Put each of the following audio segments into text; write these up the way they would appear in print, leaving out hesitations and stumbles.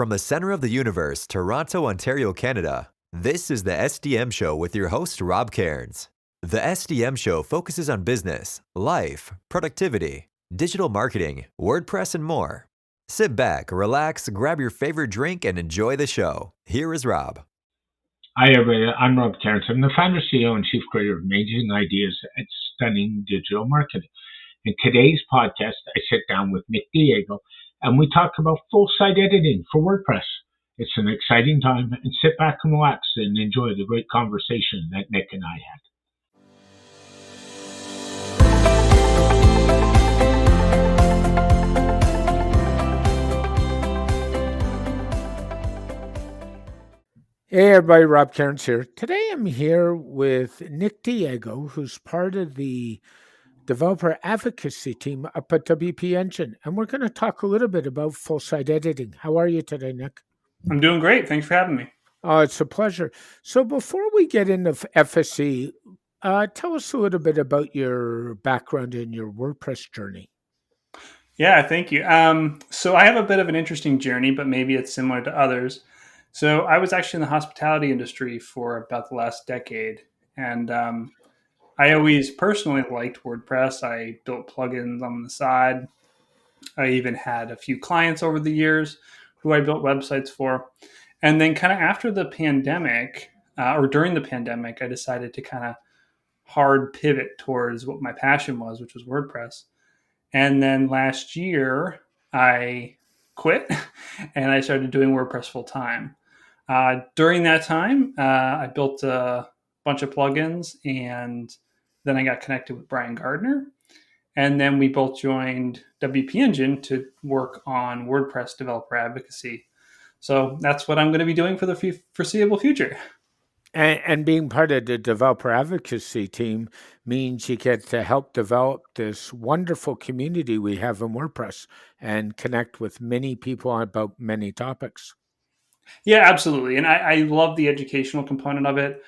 From the center of the universe, Toronto, Ontario, Canada, this is the SDM Show with your host, Rob Cairns. The SDM Show focuses on business, life, productivity, digital marketing, WordPress, and more. Sit back, relax, grab your favorite drink, and enjoy the show. Here is Rob. Hi, everybody. I'm Rob Cairns. I'm the founder, CEO, and chief creator of Amazing Ideas at Stunning Digital Marketing. In today's podcast, I sit down with Nick Diego, and we talk about full-site editing for WordPress. It's an exciting time, and sit back and relax and enjoy the great conversation that Nick and I had. Hey everybody, Rob Cairns here. Today I'm here with Nick Diego, who's part of the developer advocacy team up at WP Engine. And we're going to talk a little bit about full-site editing. How are you today, Nick? I'm doing great. Thanks for having me. Oh, it's a pleasure. So before we get into FSE, tell us a little bit about your background and your WordPress journey. Yeah, thank you. So I have a bit of an interesting journey, but maybe it's similar to others. So I was actually in the hospitality industry for about the last decade. And I always personally liked WordPress. I built plugins on the side. I even had a few clients over the years who I built websites for. And then kind of after the pandemic, or during the pandemic, I decided to kind of hard pivot towards what my passion was, which was WordPress. And then last year, I quit and I started doing WordPress full time. During that time, I built a bunch of plugins, and then I got connected with Brian Gardner. And then we both joined WP Engine to work on WordPress developer advocacy. So that's what I'm going to be doing for the foreseeable future. And being part of the developer advocacy team means you get to help develop this wonderful community we have in WordPress and connect with many people about many topics. Yeah, absolutely. And I love the educational component of it.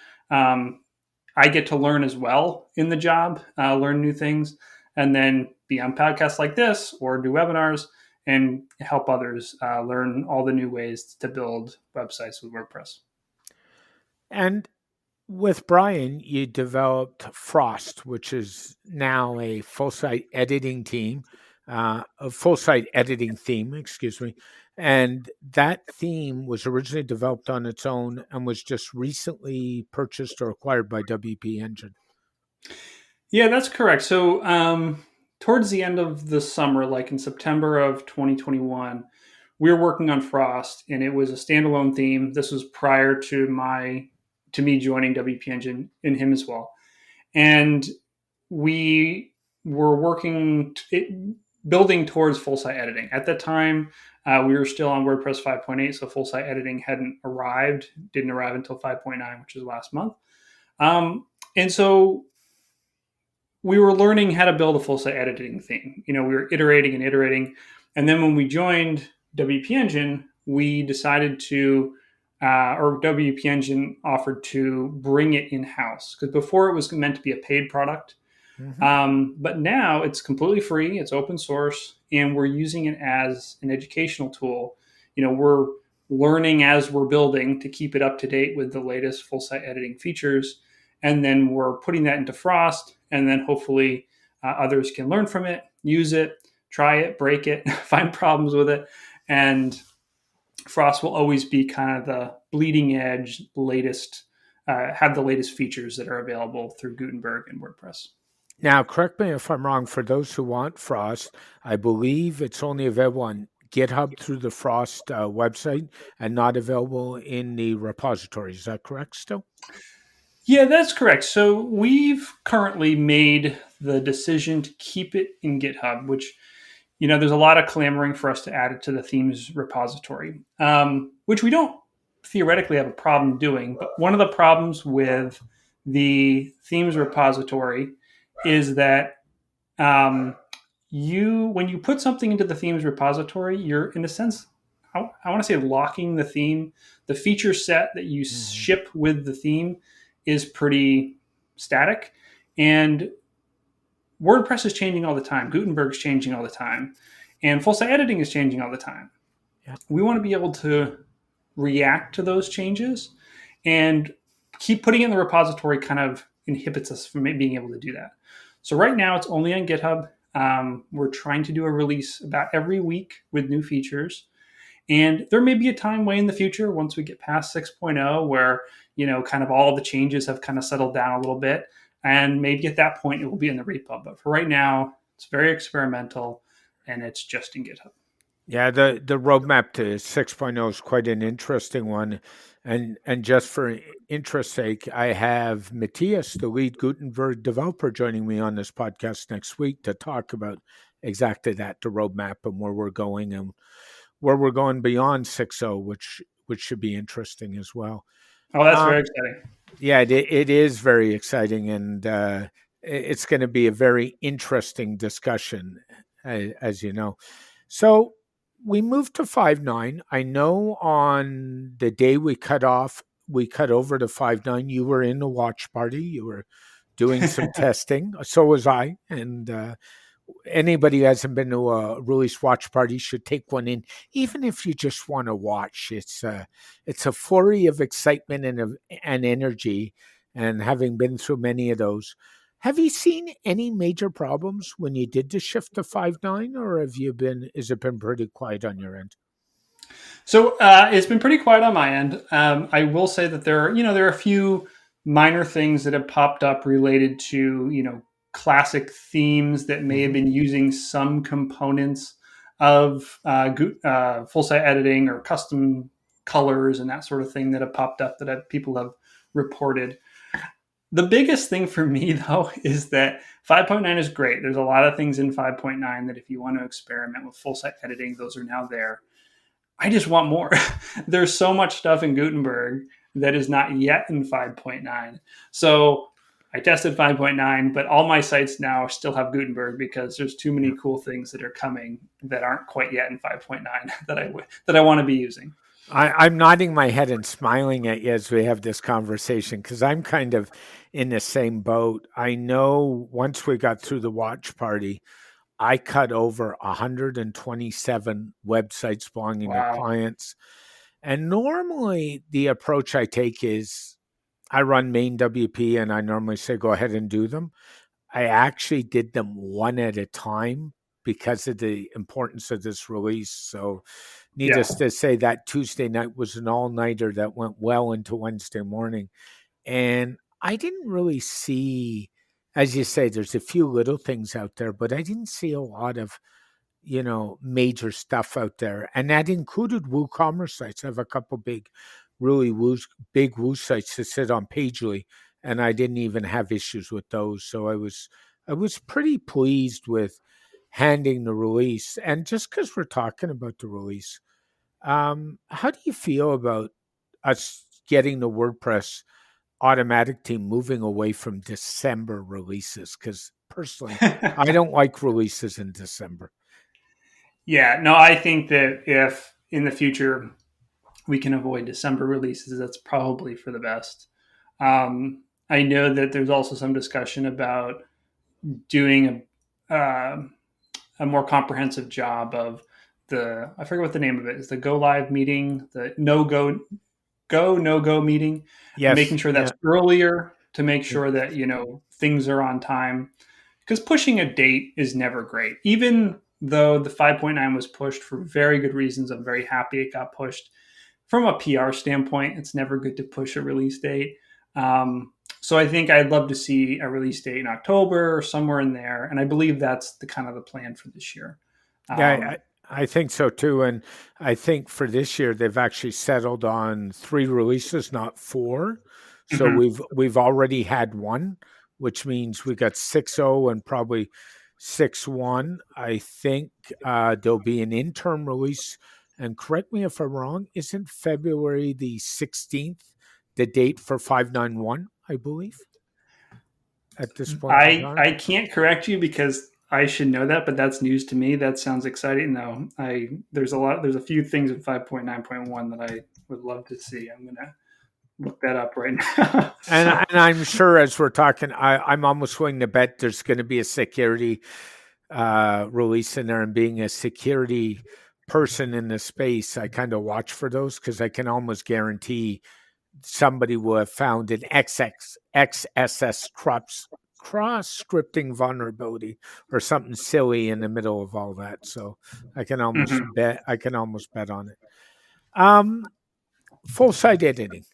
I get to learn as well in the job, learn new things, and then be on podcasts like this or do webinars and help others learn all the new ways to build websites with WordPress. And with Brian, you developed Frost, which is now a full-site editing team, a full-site editing theme, excuse me. And that theme was originally developed on its own and was just recently purchased or acquired by WP Engine. Yeah, that's correct. So towards the end of the summer, like in September of 2021, we were working on Frost, and it was a standalone theme. This was prior to me joining WP Engine and him as well. And we were working, building towards full-site editing. At that time, we were still on WordPress 5.8, so full-site editing didn't arrive until 5.9, which was last month. And so we were learning how to build a full-site editing theme. We were iterating. And then when we joined WP Engine, we decided to, or WP Engine offered to bring it in-house. Because before it was meant to be a paid product. Mm-hmm. But now it's completely free, it's open source, and we're using it as an educational tool. We're learning as we're building to keep it up to date with the latest full-site editing features. And then we're putting that into Frost, and then hopefully others can learn from it, use it, try it, break it, find problems with it. And Frost will always be kind of the bleeding edge, have the latest features that are available through Gutenberg and WordPress. Now, correct me if I'm wrong, for those who want Frost, I believe it's only available on GitHub through the Frost website and not available in the repository. Is that correct still? Yeah, that's correct. So we've currently made the decision to keep it in GitHub, which, there's a lot of clamoring for us to add it to the themes repository, which we don't theoretically have a problem doing. But one of the problems with the themes repository is that when you put something into the themes repository, you're in a sense, I want to say, locking the theme. The feature set that you ship with the theme is pretty static, and WordPress is changing all the time. Gutenberg is changing all the time, and full-site editing is changing all the time. We want to be able to react to those changes, and keep putting it in the repository kind of inhibits us from being able to do that. So right now it's only on GitHub. We're trying to do a release about every week with new features. And there may be a time way in the future, once we get past 6.0, where, kind of all the changes have kind of settled down a little bit. And maybe at that point it will be in the repo. But for right now, it's very experimental and it's just in GitHub. Yeah, the roadmap to 6.0 is quite an interesting one. And just for interest's sake, I have Matthias, the lead Gutenberg developer, joining me on this podcast next week to talk about exactly that, the roadmap and where we're going and where we're going beyond 6.0, which should be interesting as well. Oh, that's very exciting. Yeah, it is very exciting, and it's going to be a very interesting discussion, as you know. So we moved to 5.9. I know on the day we cut over to 5.9. You were in the watch party. You were doing some testing. So was I, and anybody who hasn't been to a release watch party should take one in, even if you just want to watch. It's a flurry of excitement and energy. And having been through many of those, have you seen any major problems when you did the shift to 5.9, or has it been pretty quiet on your end? So it's been pretty quiet on my end. I will say that there are a few minor things that have popped up related to, classic themes that may have been using some components of full site editing or custom colors and that sort of thing that have popped up that people have reported. The biggest thing for me, though, is that 5.9 is great. There's a lot of things in 5.9 that if you want to experiment with full site editing, those are now there. I just want more. There's so much stuff in Gutenberg that is not yet in 5.9. So I tested 5.9, but all my sites now still have Gutenberg because there's too many cool things that are coming that aren't quite yet in 5.9 that I want to be using. I'm nodding my head and smiling at you as we have this conversation because I'm kind of in the same boat. I know once we got through the watch party, I cut over 127 websites belonging to clients. And normally the approach I take is I run main WP and I normally say, go ahead and do them. I actually did them one at a time because of the importance of this release. So needless to say, that Tuesday night was an all-nighter that went well into Wednesday morning. And I didn't really see, as you say, there's a few little things out there, but I didn't see a lot of, major stuff out there. And that included WooCommerce sites. I have a couple big Woo sites that sit on Pagely, and I didn't even have issues with those. So I was pretty pleased with handing the release. And just because we're talking about the release, how do you feel about us getting the WordPress automatic team moving away from December releases? Because personally, I don't like releases in December. Yeah, no, I think that if in the future we can avoid December releases, that's probably for the best. I know that there's also some discussion about doing a more comprehensive job of I forget what the name of it is, the go live meeting, the no go meeting, making sure that's earlier to make sure that, things are on time, because pushing a date is never great. Even though the 5.9 was pushed for very good reasons, I'm very happy it got pushed. From a PR standpoint, it's never good to push a release date. So I think I'd love to see a release date in October or somewhere in there. And I believe that's the kind of the plan for this year. I think so too. And I think for this year, they've actually settled on 3 releases, not 4. So we've already had one, which means we got 6.0 and probably 6.1. I think there'll be an interim release. And correct me if I'm wrong, isn't February the 16th the date for 5.9.1, I believe, at this point? I can't correct you because I should know that, but that's news to me. That sounds exciting. No, there's a few things in 5.9.1 that I would love to see. I'm going to look that up right now. And I'm sure as we're talking, I'm almost willing to bet there's going to be a security release in there, and being a security person in the space, I kind of watch for those because I can almost guarantee somebody will have found an XSS cross scripting vulnerability or something silly in the middle of all that. So I can almost Mhm. bet on it. Um, Full site editing.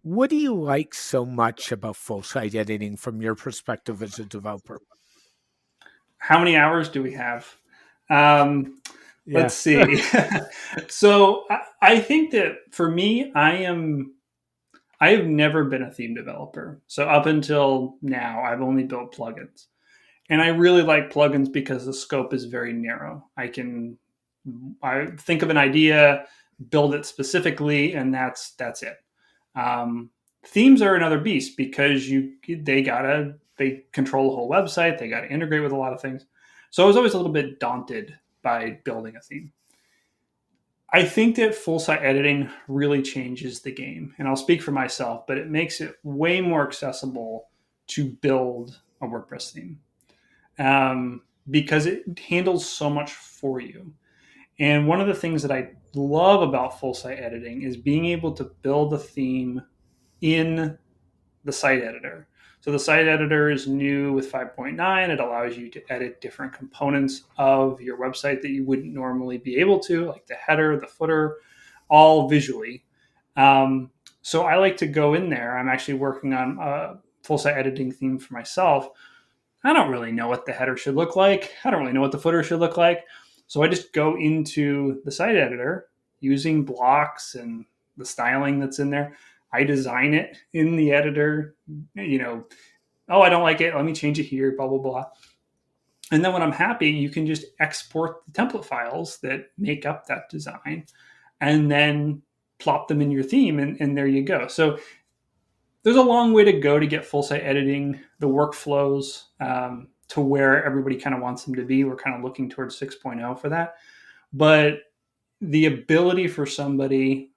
What do you like so much about full site editing from your perspective as a developer? How many hours do we have? Um, Yeah. let's see. So I think that for me, I have never been a theme developer. So up until now, I've only built plugins. And I really like plugins because the scope is very narrow. I think of an idea, build it specifically, and that's it. Um, Themes are another beast because they control the whole website. They gotta integrate with a lot of things. So I was always a little bit daunted by building a theme. I think that full site editing really changes the game. And I'll speak for myself, but it makes it way more accessible to build a WordPress theme because it handles so much for you. And one of the things that I love about full site editing is being able to build a theme in the site editor. So the site editor is new with 5.9. It allows you to edit different components of your website that you wouldn't normally be able to, like the header, the footer, all visually. So I like to go in there. I'm actually working on a full site editing theme for myself. I don't really know what the header should look like. I don't really know what the footer should look like. So I just go into the site editor using blocks and the styling that's in there. I design it in the editor, oh, I don't like it. Let me change it here, blah, blah, blah. And then when I'm happy, you can just export the template files that make up that design and then plop them in your theme. And there you go. So there's a long way to go to get full site editing, the workflows to where everybody kind of wants them to be. We're kind of looking towards 6.0 for that. But the ability for somebody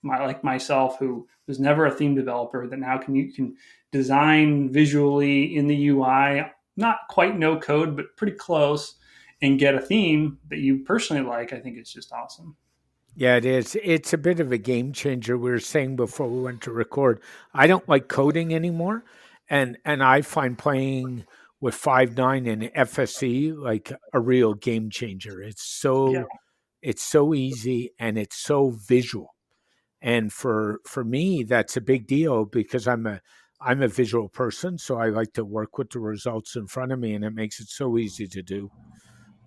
like myself who was never a theme developer that now you can design visually in the UI, not quite no code, but pretty close, and get a theme that you personally like, I think it's just awesome. Yeah, it is. It's a bit of a game changer. We were saying before we went to record, I don't like coding anymore. And I find playing with 5.9 and FSE like a real game changer. Yeah. It's so easy and it's so visual. And for me, that's a big deal because I'm a visual person, so I like to work with the results in front of me, and it makes it so easy to do.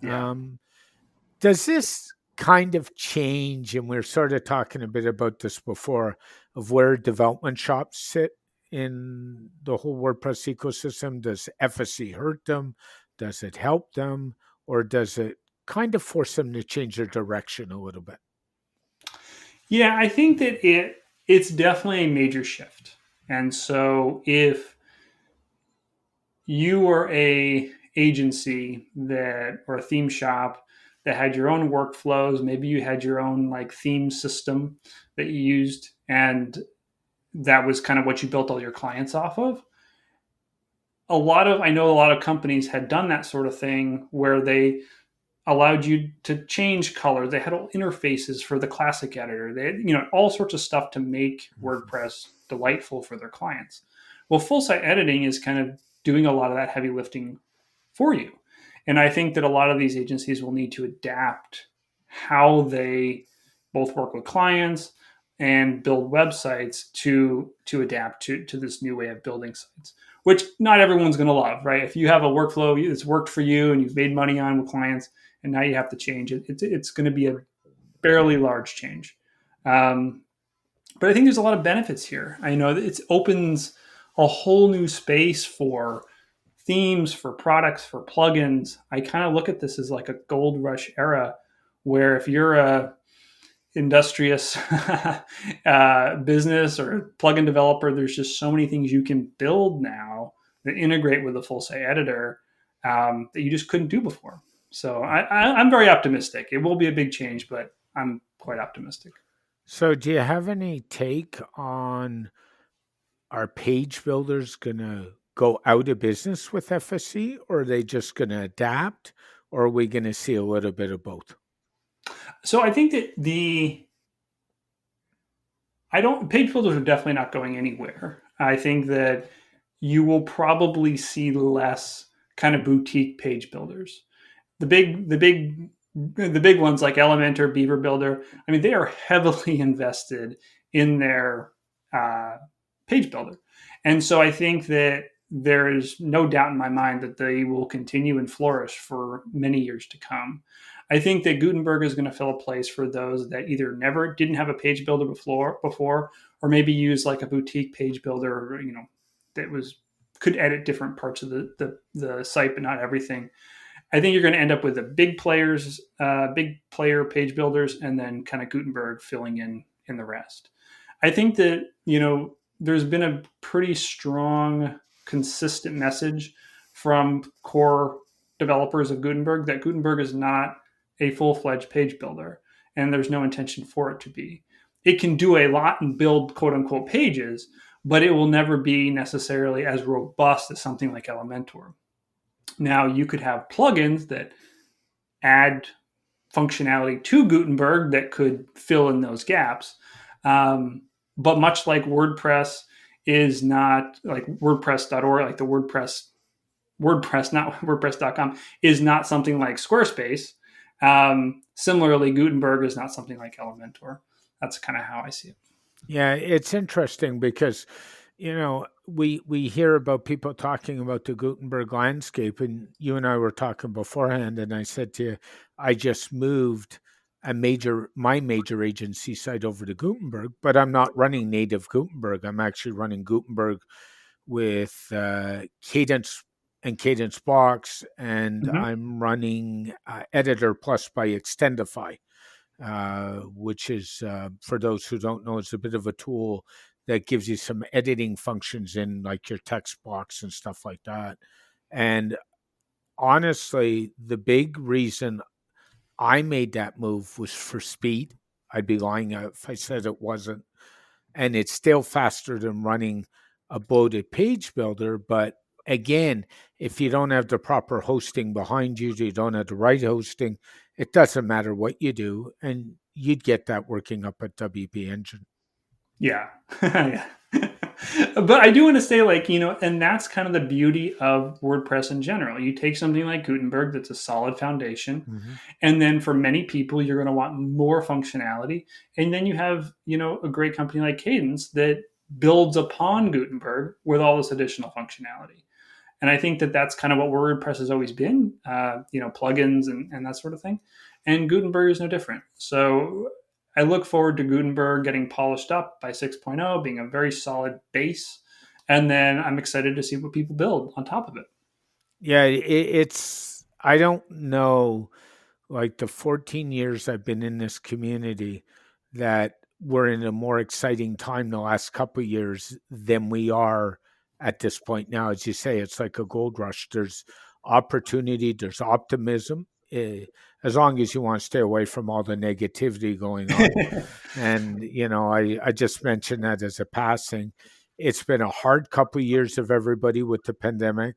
Yeah. Does this kind of change, and we're sort of talking a bit about this before, of where development shops sit in the whole WordPress ecosystem? Does FSC hurt them? Does it help them? Or does it kind of force them to change their direction a little bit? Yeah, I think that it's definitely a major shift. And so if you were a agency that or a theme shop that had your own workflows, maybe you had your own like theme system that you used and that was kind of what you built all your clients off of. I know a lot of companies had done that sort of thing where they allowed you to change colors. They had all interfaces for the classic editor. They had, all sorts of stuff to make WordPress delightful for their clients. Well, full site editing is kind of doing a lot of that heavy lifting for you. And I think that a lot of these agencies will need to adapt how they both work with clients and build websites to adapt to this new way of building sites, which not everyone's going to love, right? If you have a workflow that's worked for you and you've made money on with clients, and now you have to change it, it's going to be a fairly large change. But I think there's a lot of benefits here. I know that it opens a whole new space for themes, for products, for plugins. I kind of look at this as like a gold rush era where if you're a industrious business or plugin developer, there's just so many things you can build now that integrate with the full site editor that you just couldn't do before. So I'm very optimistic. It will be a big change, but I'm quite optimistic. So, do you have any take on, are page builders going to go out of business with FSC, or are they just going to adapt, or are we going to see a little bit of both? So I think that page builders are definitely not going anywhere. I think that you will probably see less kind of boutique page builders. The big ones like Elementor, Beaver Builder. I mean, they are heavily invested in their uh, page builder, and so I think that there is no doubt in my mind that they will continue and flourish for many years to come. I think that Gutenberg is going to fill a place for those that either never didn't have a page builder before, or maybe use like a boutique page builder, that could edit different parts of the site, but not everything. I think you're going to end up with the big players, big player page builders, and then kind of Gutenberg filling in the rest. I think that there's been a pretty strong, consistent message from core developers of Gutenberg that Gutenberg is not a full-fledged page builder, and there's no intention for it to be. It can do a lot and build quote unquote pages, but it will never be necessarily as robust as something like Elementor. Now, you could have plugins that add functionality to Gutenberg that could fill in those gaps. But much like WordPress is not like WordPress.org, like the WordPress, not WordPress.com, is not something like Squarespace. Similarly, Gutenberg is not something like Elementor. That's kind of how I see it. Yeah, it's interesting because, we hear about people talking about the Gutenberg landscape, and you and I were talking beforehand, and I said to you, I just moved my major agency site over to Gutenberg, but I'm not running native Gutenberg. I'm actually running Gutenberg with Cadence and Cadence Box, and Mm-hmm. I'm running Editor Plus by Extendify, which is, for those who don't know, it's a bit of a tool that gives you some editing functions in like your text box and stuff like that. And honestly, the big reason I made that move was for speed. I'd be lying if I said it wasn't. And it's still faster than running a bloated page builder. But again, if you don't have the proper hosting behind you, you don't have the right hosting, it doesn't matter what you do. And you'd get that working up at WP Engine. Yeah. Yeah. But I do want to say, and that's kind of the beauty of WordPress in general. You take something like Gutenberg that's a solid foundation, Mm-hmm. and then for many people, you're going to want more functionality. And then you have, a great company like Cadence that builds upon Gutenberg with all this additional functionality. And I think that that's kind of what WordPress has always been, plugins and that sort of thing. And Gutenberg is no different. So I look forward to Gutenberg getting polished up by 6.0, being a very solid base. And then I'm excited to see what people build on top of it. Yeah, I don't know, like the 14 years I've been in this community, that we're in a more exciting time the last couple of years than we are at this point now. As you say, it's like a gold rush. There's opportunity, there's optimism, as long as you want to stay away from all the negativity going on. And, I just mentioned that as a passing. It's been a hard couple of years of everybody with the pandemic.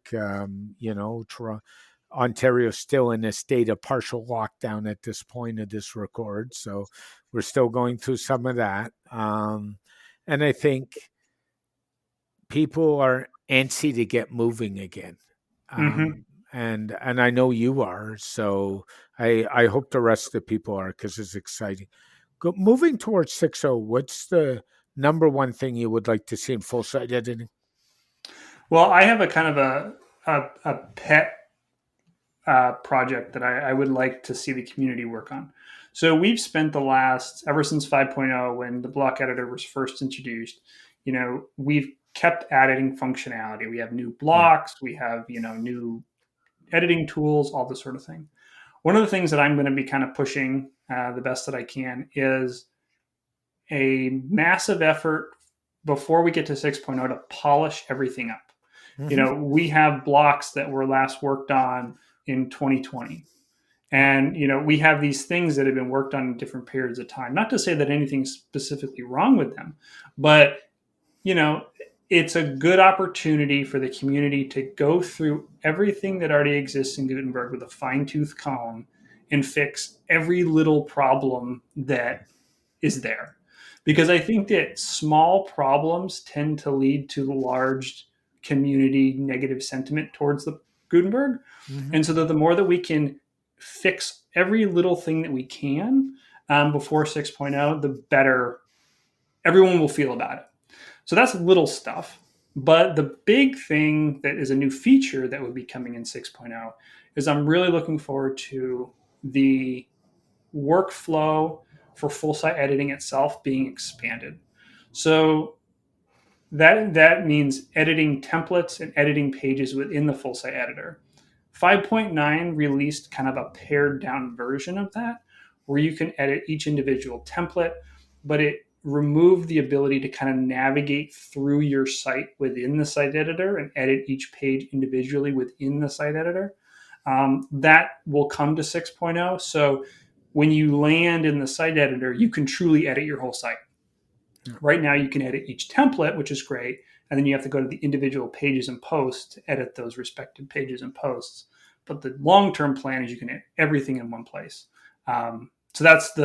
Ontario's still in a state of partial lockdown at this point of this record. So we're still going through some of that. And I think people are antsy to get moving again. Mm-hmm. And I know you are. So I hope the rest of the people are, because it's exciting. Moving towards 6.0, what's the number one thing you would like to see in full site editing? Well, I have a kind of a pet project that I would like to see the community work on. So we've spent ever since 5.0, when the block editor was first introduced, we've kept adding functionality. We have new blocks, we have, new editing tools, all this sort of thing. One of the things that I'm going to be kind of pushing the best that I can is a massive effort before we get to 6.0 to polish everything up. Mm-hmm. We have blocks that were last worked on in 2020. And, we have these things that have been worked on in different periods of time. Not to say that anything's specifically wrong with them, but, it's a good opportunity for the community to go through everything that already exists in Gutenberg with a fine-tooth comb and fix every little problem that is there. Because I think that small problems tend to lead to large community negative sentiment towards the Gutenberg. Mhm. And so that the more that we can fix every little thing that we can before 6.0, the better everyone will feel about it. So that's little stuff. But the big thing that is a new feature that would be coming in 6.0 is I'm really looking forward to the workflow for full site editing itself being expanded. So that means editing templates and editing pages within the full site editor. 5.9 released kind of a pared down version of that where you can edit each individual template, but it removed the ability to kind of navigate through your site within the site editor and edit each page individually within the site editor. That will come to 6.0. So when you land in the site editor, you can truly edit your whole site. Yeah. Right now, you can edit each template, which is great. And then you have to go to the individual pages and posts to edit those respective pages and posts. But the long-term plan is you can edit everything in one place. So that's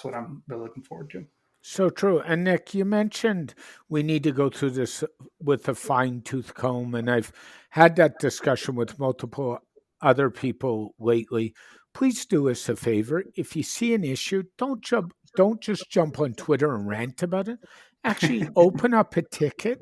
what I'm really looking forward to. So true. And Nick, you mentioned we need to go through this with a fine-tooth comb, and I've had that discussion with multiple other people lately. Please do us a favor. If you see an issue, don't just jump on Twitter and rant about it. Actually, open up a ticket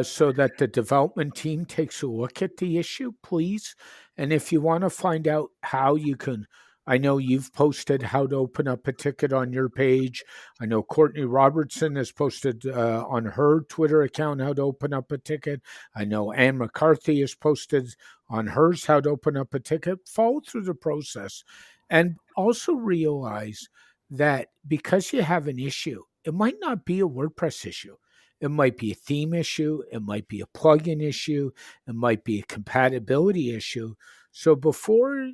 so that the development team takes a look at the issue, please. And if you want to find out how you can, I know you've posted how to open up a ticket on your page. I know Courtney Robertson has posted on her Twitter account how to open up a ticket. I know Ann McCarthy has posted on hers how to open up a ticket. Follow through the process. And also realize that because you have an issue, it might not be a WordPress issue. It might be a theme issue. It might be a plugin issue. It might be a compatibility issue. So before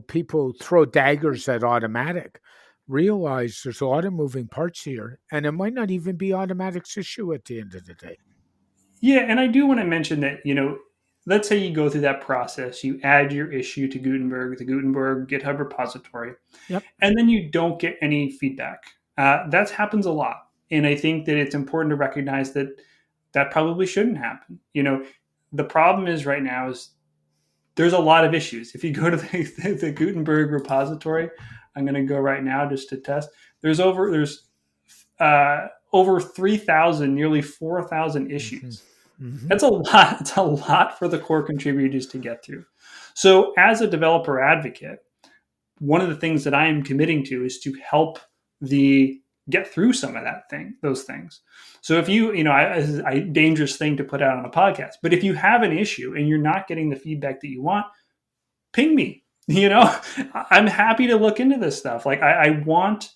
people throw daggers at Automatic, realize there's a lot of moving parts here, and it might not even be Automatic's issue at the end of the day. Yeah, and I do want to mention that, let's say you go through that process, you add your issue to Gutenberg, the Gutenberg GitHub repository, yep, and then you don't get any feedback. That happens a lot. And I think that it's important to recognize that probably shouldn't happen. The problem is right now is there's a lot of issues. If you go to the Gutenberg repository, I'm going to go right now just to test. There's over 3,000, nearly 4,000 issues. Mm-hmm. That's a lot. It's a lot for the core contributors to get through. So as a developer advocate, one of the things that I am committing to is to help get through some of those things. So if it's a dangerous thing to put out on a podcast, but if you have an issue and you're not getting the feedback that you want, ping me. I'm happy to look into this stuff. Like I want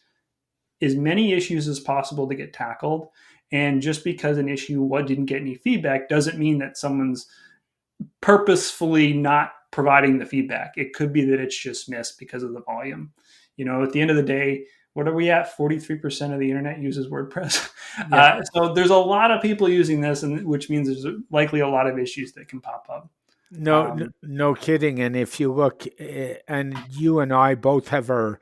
as many issues as possible to get tackled. And just because an issue didn't get any feedback doesn't mean that someone's purposefully not providing the feedback. It could be that it's just missed because of the volume. At the end of the day, what are we at? 43% of the internet uses WordPress. Yeah. So there's a lot of people using this, which means there's likely a lot of issues that can pop up. No kidding. And if you look, and you and I both have our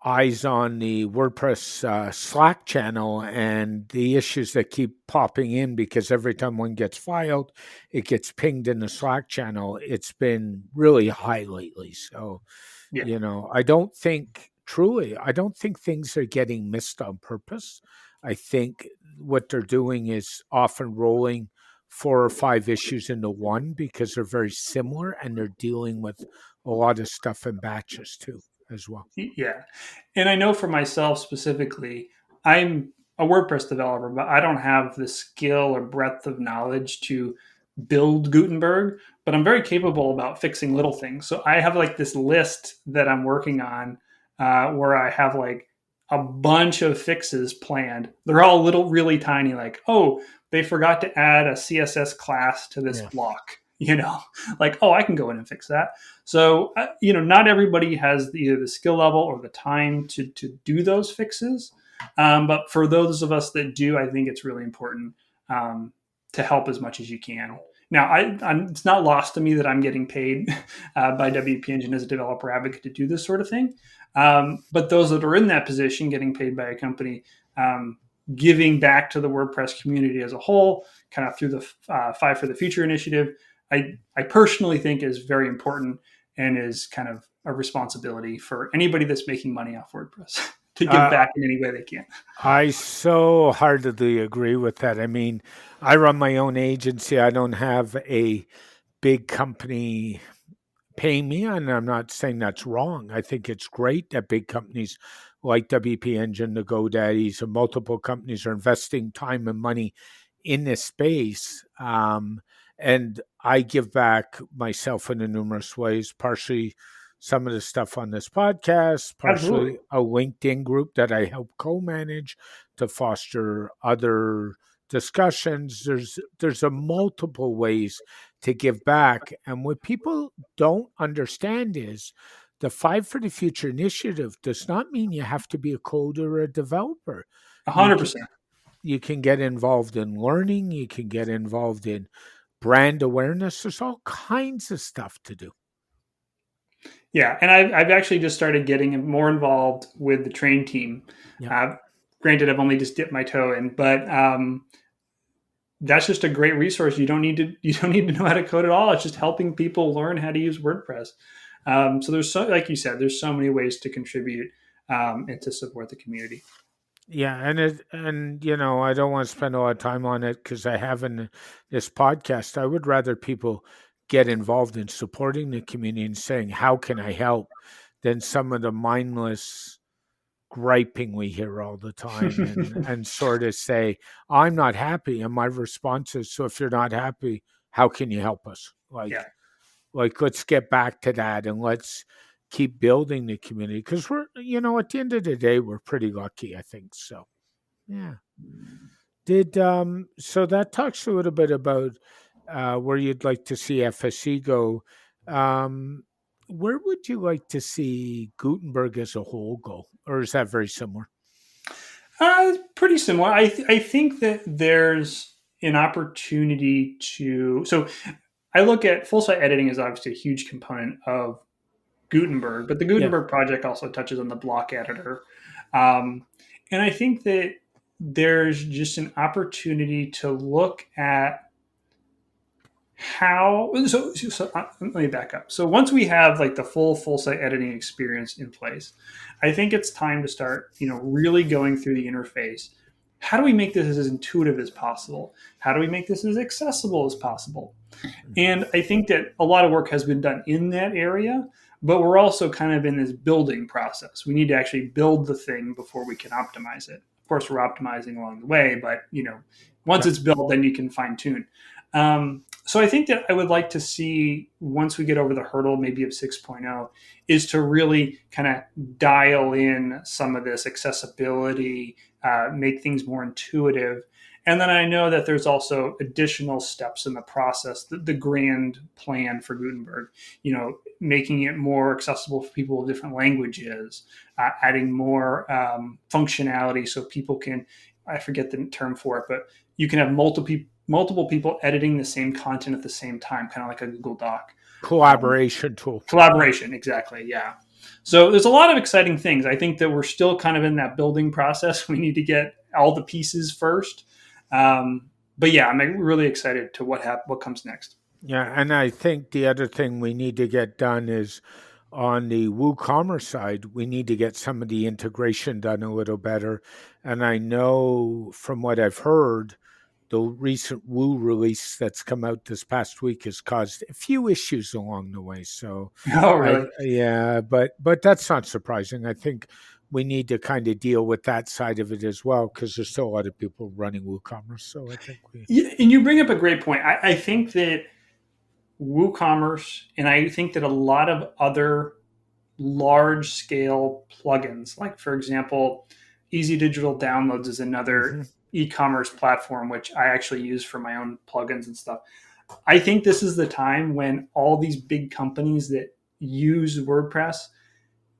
eyes on the WordPress Slack channel and the issues that keep popping in, because every time one gets filed, it gets pinged in the Slack channel. It's been really high lately. So, yeah. I don't think things are getting missed on purpose. I think what they're doing is often rolling 4 or 5 issues into one because they're very similar and they're dealing with a lot of stuff in batches too as well. Yeah. And I know for myself specifically, I'm a WordPress developer, but I don't have the skill or breadth of knowledge to build Gutenberg, but I'm very capable about fixing little things. So I have like this list that I'm working on where I have like a bunch of fixes planned. They're all really tiny, like, oh, they forgot to add a CSS class to this block. I can go in and fix that. So, not everybody has either the skill level or the time to do those fixes. But for those of us that do, I think it's really important to help as much as you can. Now, it's not lost to me that I'm getting paid by WP Engine as a developer advocate to do this sort of thing. But those that are in that position, getting paid by a company, giving back to the WordPress community as a whole, kind of through the Five for the Future initiative, I personally think is very important and is kind of a responsibility for anybody that's making money off WordPress to give back in any way they can. I so heartedly agree with that. I mean, I run my own agency. I don't have a big company paying me, and I'm not saying that's wrong. I think it's great that big companies like WP Engine, the GoDaddies, and multiple companies are investing time and money in this space. And I give back myself in numerous ways, partially some of the stuff on this podcast, partially Absolutely. a LinkedIn group that I help co-manage to foster other discussions. There's a multiple ways to give back. And what people don't understand is the Five for the Future initiative does not mean you have to be a coder or a developer. You can 100%. you can get involved in learning, you can get involved in brand awareness. There's all kinds of stuff to do. Yeah, and I've actually just started getting more involved with the train team. Yeah. Granted, I've only just dipped my toe in, but that's just a great resource. You don't need to know how to code at all. It's just helping people learn how to use WordPress. So there's like you said, there's so many ways to contribute and to support the community. Yeah, and I don't want to spend a lot of time on it because I have in this podcast. I would rather people get involved in supporting the community and saying, "How can I help?" than some of the mindless griping we hear all the time and sort of say, "I'm not happy," and my response is, "So if you're not happy, how can you help us?" Yeah. Like let's get back to that and let's keep building the community because we're at the end of the day we're pretty lucky, I think. So yeah. Did so that talks a little bit about where you'd like to see FSC go. Where would you like to see Gutenberg as a whole go, or is that very similar? Pretty similar. I think that there's an opportunity to. So I look at full site editing as obviously a huge component of Gutenberg, but the Yeah. Gutenberg project also touches on the block editor. And I think that there's just an opportunity to look at how let me back up. So once we have like the full site editing experience in place, I think it's time to start really going through the interface. How do we make this as intuitive as possible? How do we make this as accessible as possible? And I think that a lot of work has been done in that area, but we're also kind of in this building process. We need to actually build the thing before we can optimize it. Of course, we're optimizing along the way, but once Yeah. it's built, then you can fine tune. So I think that I would like to see, once we get over the hurdle maybe of 6.0, is to really kind of dial in some of this accessibility, make things more intuitive. And then I know that there's also additional steps in the process, the grand plan for Gutenberg, making it more accessible for people of different languages, adding more functionality so people can, I forget the term for it, but you can have multiple people editing the same content at the same time, kind of like a Google Doc. Collaboration tool. Collaboration, exactly, yeah. So there's a lot of exciting things. I think that we're still kind of in that building process. We need to get all the pieces first. But yeah, I'm really excited to what comes next. Yeah, and I think the other thing we need to get done is on the WooCommerce side, we need to get some of the integration done a little better. And I know from what I've heard, the recent Woo release that's come out this past week has caused a few issues along the way. So, Oh, really? yeah, but that's not surprising. I think we need to kind of deal with that side of it as well because there's still a lot of people running WooCommerce. So I think we. Yeah, and you bring up a great point. I think that WooCommerce, and I think that a lot of other large scale plugins, like for example, Easy Digital Downloads is another Mhm. e-commerce platform which I actually use for my own plugins and stuff. I think this is the time when all these big companies that use WordPress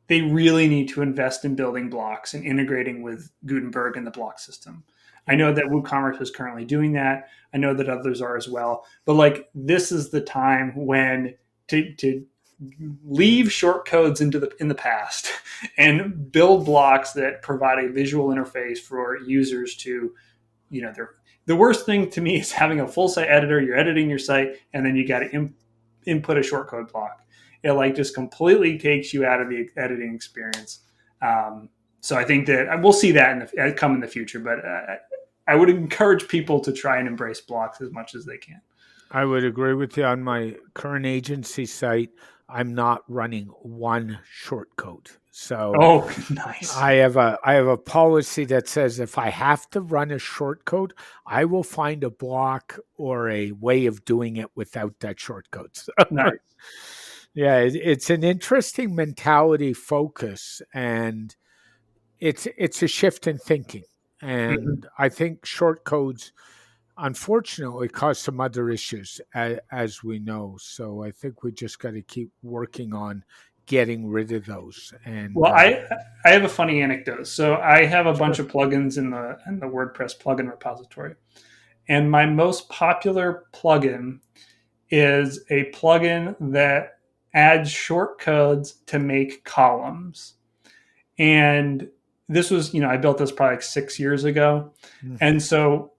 they really need to invest in building blocks and integrating with Gutenberg and the block system. I know that WooCommerce is currently doing that. I know that others are as well. But like, this is the time when to leave short codes in the past and build blocks that provide a visual interface for users to, the worst thing to me is having a full site editor. You're editing your site, and then you got to input a short code block. It like just completely takes you out of the editing experience. So I think that we'll see that come in the future, but I would encourage people to try and embrace blocks as much as they can. I would agree with you. On my current agency site, I'm not running one short code. So nice. I have a policy that says if I have to run a short code, I will find a block or a way of doing it without that short code. So, nice. Yeah, it's an interesting mentality focus, and it's a shift in thinking. And I think short codes, unfortunately, cause some other issues, as we know. So I think we just got to keep working on getting rid of those. And well, I have a funny anecdote. So I have a bunch of plugins in the WordPress plugin repository, and my most popular plugin is a plugin that adds short codes to make columns. And this was, I built this probably like 6 years ago. And so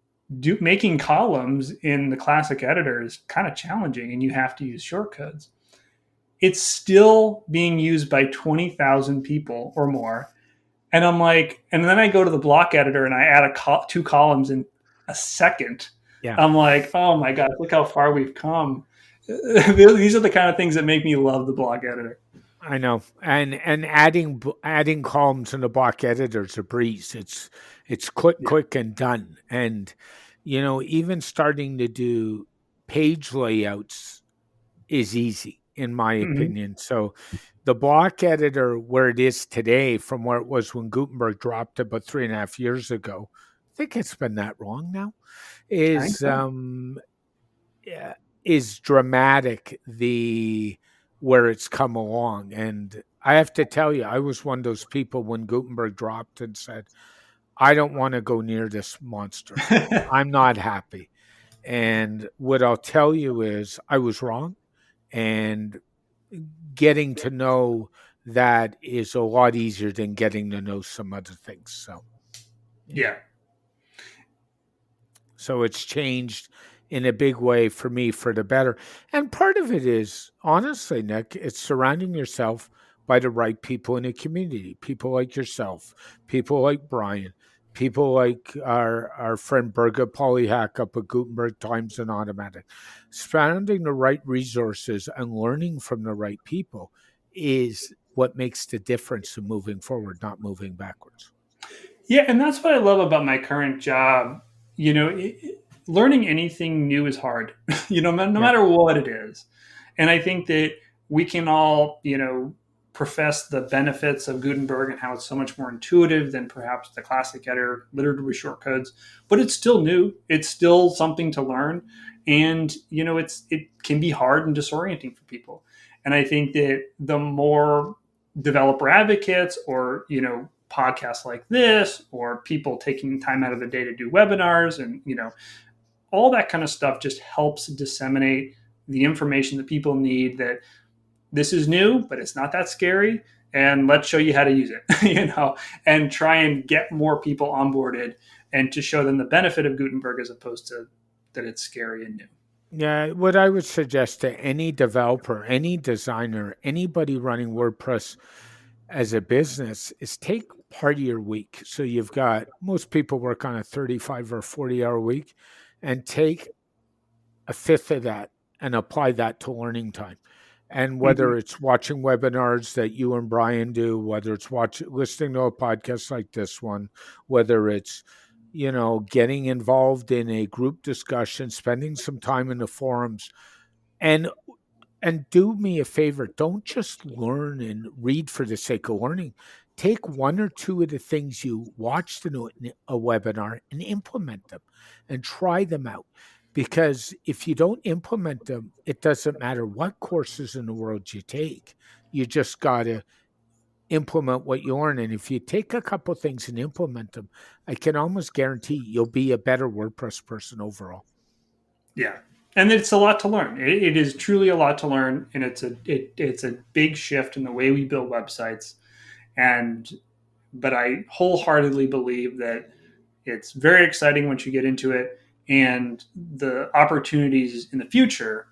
making columns in the classic editor is kind of challenging, and you have to use short codes. It's still being used by 20,000 people or more. And I'm like, and then I go to the block editor and I add two columns in a second. Yeah. I'm like, oh my God, look how far we've come. These are the kind of things that make me love the block editor. I know, and adding columns in the block editor is a breeze. It's quick and done. And even starting to do page layouts is easy, in my opinion. So the block editor, where it is today from where it was when Gutenberg dropped about 3.5 years ago, I think it's been that long now, is dramatic, where it's come along. And I have to tell you, I was one of those people when Gutenberg dropped and said, I don't want to go near this monster. I'm not happy. And what I'll tell you is I was wrong, and getting to know that is a lot easier than getting to know some other things. So, yeah. So it's changed in a big way for me for the better. And part of it is, honestly, Nick, it's surrounding yourself by the right people in a community, people like yourself, people like Brian, people like our friend Birgit Polyhack up at Gutenberg Times and Automatic. Surrounding the right resources and learning from the right people is what makes the difference in moving forward, not moving backwards. Yeah, and that's what I love about my current job. Learning anything new is hard, no matter what it is. And I think that we can all, profess the benefits of Gutenberg and how it's so much more intuitive than perhaps the classic editor littered with short codes, but it's still new. It's still something to learn. And, it can be hard and disorienting for people. And I think that the more developer advocates or, podcasts like this, or people taking time out of the day to do webinars and, all that kind of stuff just helps disseminate the information that people need, that this is new, but it's not that scary. And let's show you how to use it, and try and get more people onboarded and to show them the benefit of Gutenberg as opposed to that it's scary and new. Yeah, what I would suggest to any developer, any designer, anybody running WordPress as a business is take part of your week. So you've got, most people work on a 35 or 40-hour week, and take a fifth of that and apply that to learning time. And whether it's watching webinars that you and Brian do, whether it's listening to a podcast like this one, whether it's, getting involved in a group discussion, spending some time in the forums, and do me a favor, don't just learn and read for the sake of learning. Take one or two of the things you watched in a webinar and implement them and try them out. Because if you don't implement them, it doesn't matter what courses in the world you take. You just got to implement what you learn. And if you take a couple things and implement them, I can almost guarantee you'll be a better WordPress person overall. Yeah. And it's a lot to learn. It is truly a lot to learn, and it's a big shift in the way we build websites. But I wholeheartedly believe that it's very exciting once you get into it, and the opportunities in the future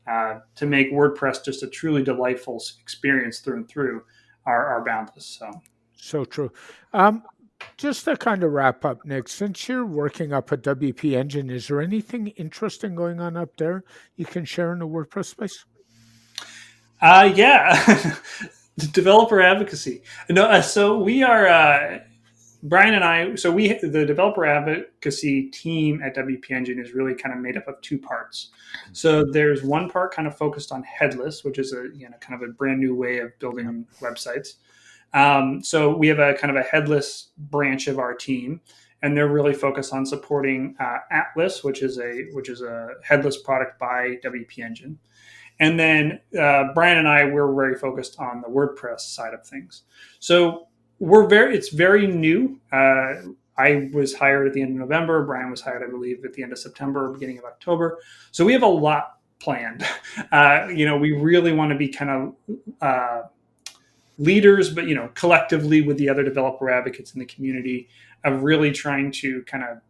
to make WordPress just a truly delightful experience through and through are boundless. So true. Just to kind of wrap up, Nick, since you're working up at WP Engine, is there anything interesting going on up there you can share in the WordPress space? Yeah, developer advocacy. No, so we are Brian and I. So the developer advocacy team at WP Engine is really kind of made up of two parts. So there's one part kind of focused on headless, which is a kind of a brand new way of building websites. So we have a kind of a headless branch of our team, and they're really focused on supporting Atlas, which is a headless product by WP Engine. And then Brian and I, we're very focused on the WordPress side of things. So it's very new. I was hired at the end of November. Brian was hired, I believe, at the end of September, beginning of October. So we have a lot planned. We really want to be kind of leaders, but collectively with the other developer advocates in the community, of really trying to kind of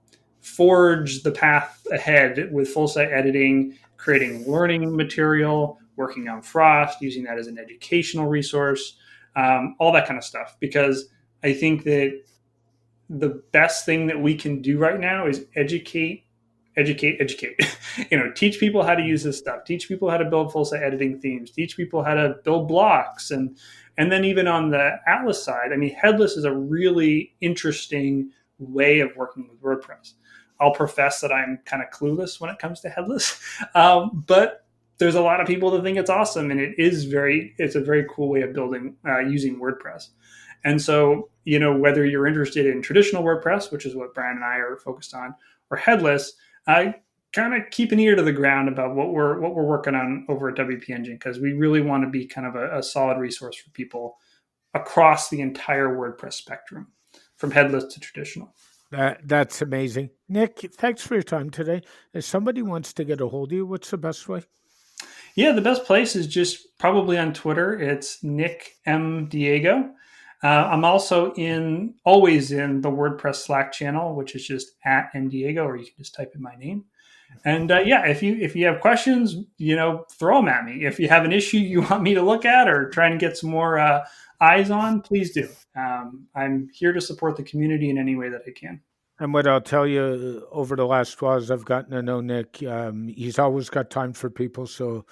forge the path ahead with full site editing, creating learning material, working on Frost, using that as an educational resource, all that kind of stuff. Because I think that the best thing that we can do right now is educate. Teach people how to use this stuff. Teach people how to build full site editing themes. Teach people how to build blocks. And then even on the Atlas side, I mean, headless is a really interesting way of working with WordPress. I'll profess that I'm kind of clueless when it comes to headless, but there's a lot of people that think it's awesome, and it's a very cool way of building using WordPress. And so, whether you're interested in traditional WordPress, which is what Brian and I are focused on, or headless, I kind of keep an ear to the ground about what we're working on over at WP Engine, because we really want to be kind of a solid resource for people across the entire WordPress spectrum, from headless to traditional. That's amazing. Nick, thanks for your time today. If somebody wants to get a hold of you, what's the best way? Yeah, the best place is just probably on Twitter. It's Nick M. Diego. I'm also always in the WordPress Slack channel, which is just @NDiego, or you can just type in my name. And if you have questions, throw them at me. If you have an issue you want me to look at or try and get some more eyes on, please do. I'm here to support the community in any way that I can. And what I'll tell you, over the last 12 years, I've gotten to know Nick. He's always got time for people. So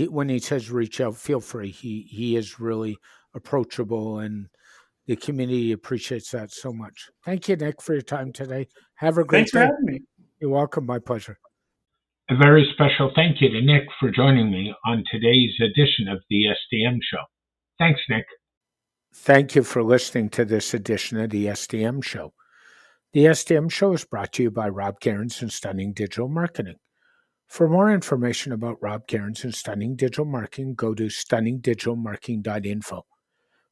when he says reach out, feel free. He is really approachable, and the community appreciates that so much. Thank you, Nick, for your time today. Have a great day. Thanks for having me. You're welcome. My pleasure. A very special thank you to Nick for joining me on today's edition of the SDM Show. Thanks, Nick. Thank you for listening to this edition of the SDM Show. The SDM Show is brought to you by Rob Cairns and Stunning Digital Marketing. For more information about Rob Cairns and Stunning Digital Marketing, go to stunningdigitalmarketing.info.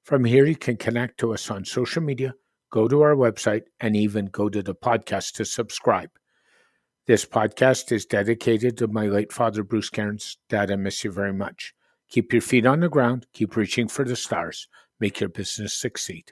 From here, you can connect to us on social media, go to our website, and even go to the podcast to subscribe. This podcast is dedicated to my late father, Bruce Cairns. Dad, I miss you very much. Keep your feet on the ground. Keep reaching for the stars. Make your business succeed.